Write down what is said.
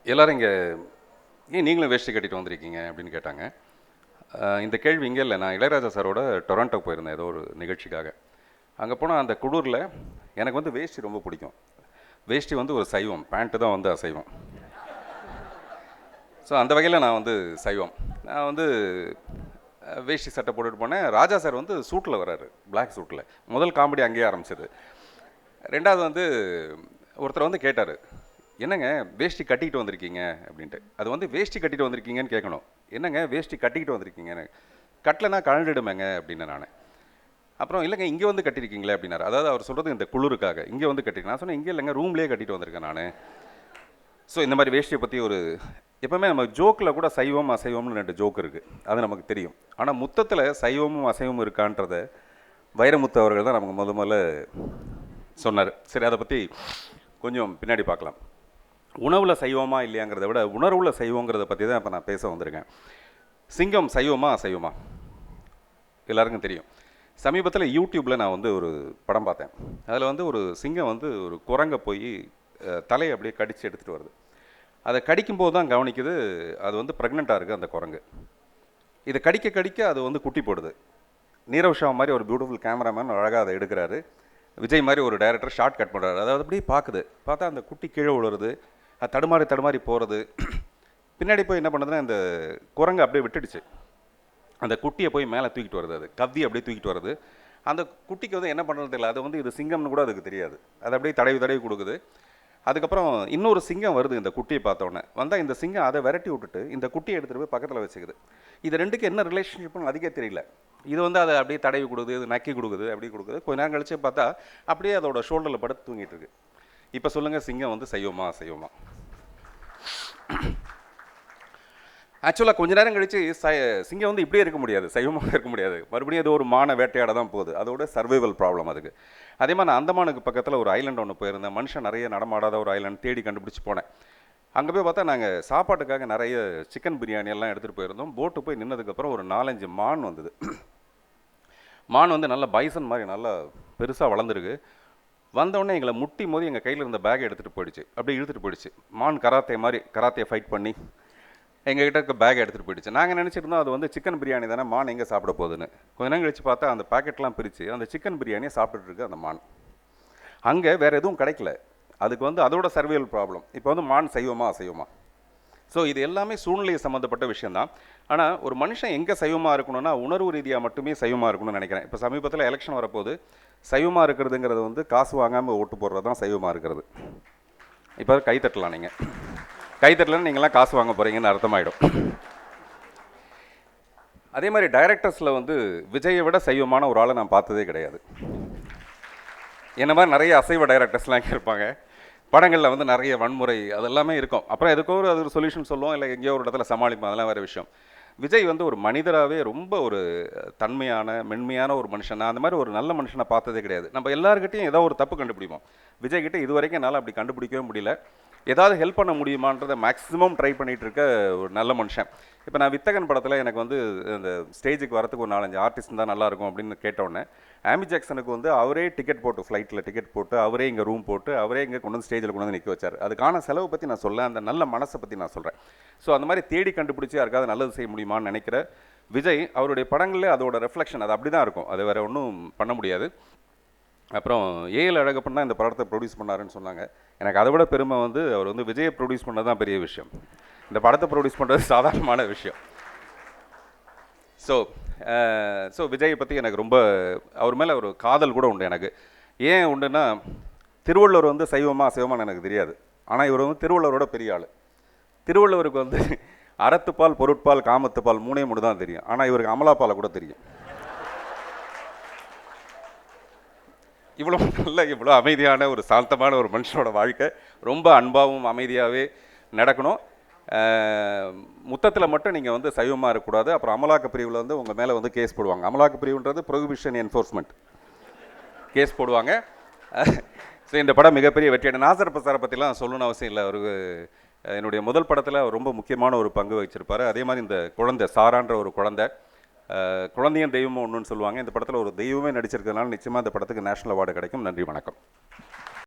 எல்லாரும் இங்கே ஏன் நீங்களும் வேஷ்டி கட்டிட்டு வந்திருக்கீங்க அப்படின்னு கேட்டாங்க. இந்த கேள்வி இங்கே இல்லை, நான் இளையராஜா சாரோட டொராண்டோ போயிருந்தேன் ஏதோ ஒரு நிகழ்ச்சிக்காக. அங்கே போனால் அந்த குளூரில் எனக்கு வந்து வேஷ்டி ரொம்ப பிடிக்கும். வேஷ்டி வந்து ஒரு சைவம், பேண்ட்டு தான் வந்து அசைவம். ஸோ அந்த வகையில் நான் வந்து சைவம். நான் வந்து வேஷ்டி சட்டை போட்டுட்டு போனேன். ராஜா சார் வந்து சூட்டில் வர்றாரு, பிளாக் சூட்டில். முதல் காமெடி அங்கேயே ஆரம்பிச்சது. ரெண்டாவது வந்து ஒருத்தர் வந்து கேட்டார், என்னங்க வேஷ்டி கட்டிக்கிட்டு வந்திருக்கீங்க அப்படின்ட்டு. அது வந்து வேஷ்டி கட்டிட்டு வந்திருக்கீங்கன்னு கேட்கணும். என்னங்க வேஷ்டி கட்டிக்கிட்டு வந்திருக்கீங்கன்னு. கட்டலைன்னா கழண்டுடுமேங்க அப்படின்னு நான். அப்புறம் இல்லைங்க இங்கே வந்து கட்டியிருக்கீங்களே அப்படின்னாரு. அதாவது அவர் சொல்கிறது இந்த குளிருக்காக இங்கே வந்து கட்டிருக்கேன். நான் சொன்னேன் இங்கே இல்லைங்க, ரூம்லேயே கட்டிட்டு வந்திருக்கேன் நான். ஸோ இந்த மாதிரி வேஷ்டியை பற்றி ஒரு எப்போவுமே நம்ம ஜோக்கில் கூட சைவம் அசைவம்னு 2 ஜோக் இருக்குது, அது நமக்கு தெரியும். ஆனால் முத்தத்தில் சைவமும் அசைவமும் இருக்கான்றத வைரமுத்து அவர்கள் தான் நமக்கு முதல்ல சொன்னார். சரி, அதை பற்றி கொஞ்சம் பின்னாடி பார்க்கலாம். உணவில் சைவமா இல்லையாங்கிறத விட உணர்வில் சைவங்கிறத பற்றி தான் இப்போ நான் பேச வந்திருக்கேன். சிங்கம் சைவமா அசைவமா எல்லாருக்கும் தெரியும். சமீபத்தில் யூடியூப்பில் நான் வந்து ஒரு படம் பார்த்தேன். அதில் வந்து ஒரு சிங்கம் வந்து ஒரு குரங்கை போய் தலையை அப்படியே கடித்து எடுத்துகிட்டு வருது. அதை கடிக்கும்போது தான் கவனிக்குது அது வந்து ப்ரெக்னெண்ட்டாக இருக்குது அந்த குரங்கு. இதை கடிக்க கடிக்க அது வந்து குட்டி போடுது. நீரவ் ஷா மாதிரி ஒரு பியூட்டிஃபுல் கேமராமேன் அழகாக அதை எடுக்கிறாரு. விஜய் மாதிரி ஒரு டைரக்டர் ஷார்ட் கட் பண்ணுறாரு. அதாவது அப்படியே பார்க்குது. பார்த்தா அந்த குட்டி கீழே விழுறது, அது தடுமாறி தடுமாறி போகிறது. பின்னாடி போய் என்ன பண்ணுதுன்னா இந்த குரங்கு அப்படியே விட்டுடுச்சு. அந்த குட்டியை போய் மேலே தூக்கிட்டு வருது, அது கவ்வி அப்படியே தூக்கிட்டு வருது. அந்த குட்டிக்கு வந்து என்ன பண்ணுறது தெரியல, அது வந்து இது சிங்கம்னு கூட அதுக்கு தெரியாது. அது அப்படியே தடவி தடவி கொடுக்குது. அதுக்கப்புறம் இன்னொரு சிங்கம் வருது இந்த குட்டியை பார்த்தோன்னே. வந்தால் இந்த சிங்கம் அதை விரட்டி விட்டுட்டு இந்த குட்டியை எடுத்துகிட்டு போய் பக்கத்தில் வச்சுக்குது. இது ரெண்டுக்கு என்ன ரிலேஷன்ஷிப்னு அதுக்கே தெரியல. இது வந்து அதை அப்படியே தடவி கொடுக்குது, இது நக்கி கொடுக்குது, அப்படி கொடுக்குது. கொஞ்ச நேரம் கழிச்சு பார்த்தா அப்படியே அதோட ஷோல்டரில் படுத்து தூங்கிட்டு இருக்கு. இப்போ சொல்லுங்கள், சிங்கம் வந்து சைவமா அசைவமா? ஆக்சுவலாக கொஞ்ச நேரம் கழிச்சு சிங்கம் வந்து இப்படியே இருக்க முடியாது, சைவமாக இருக்க முடியாது. மறுபடியும் அது ஒரு மான வேட்டையாட தான் போகுது. அதோட சர்வைவல் ப்ராப்ளம் அதுக்கு. அதே மாதிரி நான் அந்தமானுக்கு பக்கத்தில் ஒரு ஐலண்ட் ஒன்று போயிருந்தேன். மனுஷன் நிறைய நடமாடாத ஒரு ஐலண்ட் தேடி கண்டுபிடிச்சி போனேன். அங்கே போய் பார்த்தா நாங்கள் சாப்பாட்டுக்காக நிறைய சிக்கன் பிரியாணி எல்லாம் எடுத்துகிட்டு போயிருந்தோம். போட்டு போய் நின்னதுக்கப்புறம் ஒரு 4-5 மான் வந்தது. மான் வந்து நல்லா பைசன் மாதிரி நல்லா பெருசாக வளர்ந்துருக்கு. வந்தோடனே எங்களை முட்டி மோதி எங்கள் கையில் இருந்த பேக்கை எடுத்துகிட்டு போயிடுச்சு, அப்படியே இழுத்துட்டு போயிடுச்சு. மான் கராத்தே ஃபைட் பண்ணி எங்ககிட்ட இருக்க பேக் எடுத்துகிட்டு போயிடுச்சு. நாங்கள் நினச்சிருந்தோம் அது வந்து சிக்கன் பிரியாணி தானே, மான் எங்கே சாப்பிட போகுதுன்னு. கொஞ்ச நேரம் கழிச்சு பார்த்தா அந்த பேக்கெட்லாம் பிரித்து அந்த சிக்கன் பிரியாணியை சாப்பிட்டுட்டு இருக்கு அந்த மான். அங்கே வேறு எதுவும் கிடைக்கல. அதுக்கு வந்து அதோட சர்வைவல் ப்ராப்ளம். இப்போ வந்து மான் சைவமா அசைவமா? ஸோ இது எல்லாமே சூழ்நிலை சம்மந்தப்பட்ட விஷயந்தான். ஆனால் ஒரு மனுஷன் எங்கே சைவமாக இருக்கணும்னா உணர்வு ரீதியாக மட்டுமே சைவமாக இருக்கணும்னு நினைக்கிறேன். இப்போ சமீபத்தில் எலெக்ஷன் வரப்போது சைவமாக இருக்கிறதுங்கிறது வந்து காசு வாங்காமல் ஓட்டு போடுறது தான் சைவமாக இருக்கிறது. இப்போ கை தட்டலாம், நீங்கள் கை தட்டலன்னு நீங்களாம் காசு வாங்க போகிறீங்கன்னு அர்த்தமாயிடும். அதே மாதிரி டைரக்டர்ஸில் வந்து விஜயை விட சைவமான ஒரு ஆளை நான் பார்த்ததே கிடையாது. என்ன மாதிரி நிறைய அசைவ டைரக்டர்ஸ்லாம் இங்கே இருப்பாங்க. படங்களில் வந்து நிறைய வன்முறை அதெல்லாமே இருக்கும். அப்புறம் எதுக்கோ அது ஒரு சொல்யூஷன் சொல்லுவோம், இல்லை எங்கேயோ ஒரு இடத்துல சமாளிப்போம், அதெல்லாம் வேறு விஷயம். விஜய் வந்து ஒரு மனிதராகவே ரொம்ப ஒரு தன்மையான மென்மையான ஒரு மனுஷன். நான் அந்த மாதிரி ஒரு நல்ல மனுஷனை பார்த்ததே கிடையாது. நம்ம எல்லாருக்கிட்டையும் ஏதோ ஒரு தப்பு கண்டுபிடிப்போம். விஜய்கிட்ட இது வரைக்கும் என்னால் அப்படி கண்டுபிடிக்கவே முடியல. ஏதாவது ஹெல்ப் பண்ண முடியுமான்றதை மேக்ஸிமம் ட்ரை பண்ணிகிட்டு இருக்க ஒரு நல்ல மனுஷன். இப்போ நான் வித்தகன் படத்தில் எனக்கு வந்து இந்த ஸ்டேஜுக்கு வரத்துக்கு ஒரு 4-5 ஆர்டிஸ்ட் தான் நல்லாயிருக்கும் அப்படின்னு கேட்டோன்னே, ஆமி ஜாக்சனுக்கு வந்து அவரே டிக்கெட் போட்டு, ஃப்ளைட்டில் டிக்கெட் போட்டு, அவரே இங்கே ரூம் போட்டு, அவரே இங்கே கொண்டு வந்து ஸ்டேஜில் கொண்டு வந்து நிற்க வச்சார். அதுக்கான செலவை பற்றி நான் சொல்ல, அந்த நல்ல மனசை பற்றி நான் சொல்கிறேன். ஸோ அந்த மாதிரி தேடி கண்டுபிடிச்சி யாருக்காவது நல்லது செய்ய முடியுமான்னு நினைக்கிற விஜய், அவருடைய படங்களில் அதோட ரெஃப்ளெக்ஷன் அது அப்படி தான் இருக்கும். அது வேறு ஒன்றும் பண்ண முடியாது. அப்புறம் ஏஎல் அழகப்பன் தான் இந்த படத்தை ப்ரொடியூஸ் பண்ணாருன்னு சொன்னாங்க. எனக்கு அதை விட பெருமை வந்து அவர் வந்து விஜயை ப்ரொடியூஸ் பண்ணது தான் பெரிய விஷயம். இந்த படத்தை ப்ரொடியூஸ் பண்ணுறது சாதாரணமான விஷயம். ஸோ விஜயை பற்றி எனக்கு ரொம்ப அவர் மேலே ஒரு காதல் கூட உண்டு எனக்கு. ஏன் உண்டுன்னா, திருவள்ளுவர் வந்து சைவமா அசைவமானு எனக்கு தெரியாது. ஆனால் இவர் வந்து திருவள்ளுவரோட பெரிய ஆள். திருவள்ளுவருக்கு வந்து அறத்துப்பால், பொருட்பால், காமத்துப்பால் 3 தான் தெரியும். ஆனால் இவருக்கு அமலாப்பாலை கூட தெரியும். இவ்வளோ நல்ல, இவ்வளோ அமைதியான ஒரு சாந்தமான ஒரு மனுஷனோட வாழ்க்கை ரொம்ப அன்பாகவும் அமைதியாகவே நடக்கணும். முத்தத்தில் மட்டும் நீங்கள் வந்து சைவமாக இருக்கக்கூடாது. அப்புறம் அமலாக்க பிரிவில் வந்து உங்கள் மேலே வந்து கேஸ் போடுவாங்க. அமலாக்க பிரிவுன்றது ப்ரொஹிபிஷன் என்ஃபோர்ஸ்மெண்ட் கேஸ் போடுவாங்க. ஸோ இந்த படம் மிகப்பெரிய வெற்றியான நாசர் பசாரை பற்றிலாம் சொல்லணும்னு அவசியம் இல்லை. அவருக்கு என்னுடைய முதல் படத்தில் ரொம்ப முக்கியமான ஒரு பங்கு வகிச்சிருப்பார். அதே மாதிரி இந்த குழந்தை சாரான்ற ஒரு குழந்தையும் தெய்வமும் ஒன்றுன்னு சொல்லுவாங்க. இந்த படத்தில் ஒரு தெய்வமே நடிச்சிருக்கிறதுனால நிச்சயமாக இந்த படத்துக்கு நேஷனல் அவார்டு கிடைக்கும். நன்றி, வணக்கம்.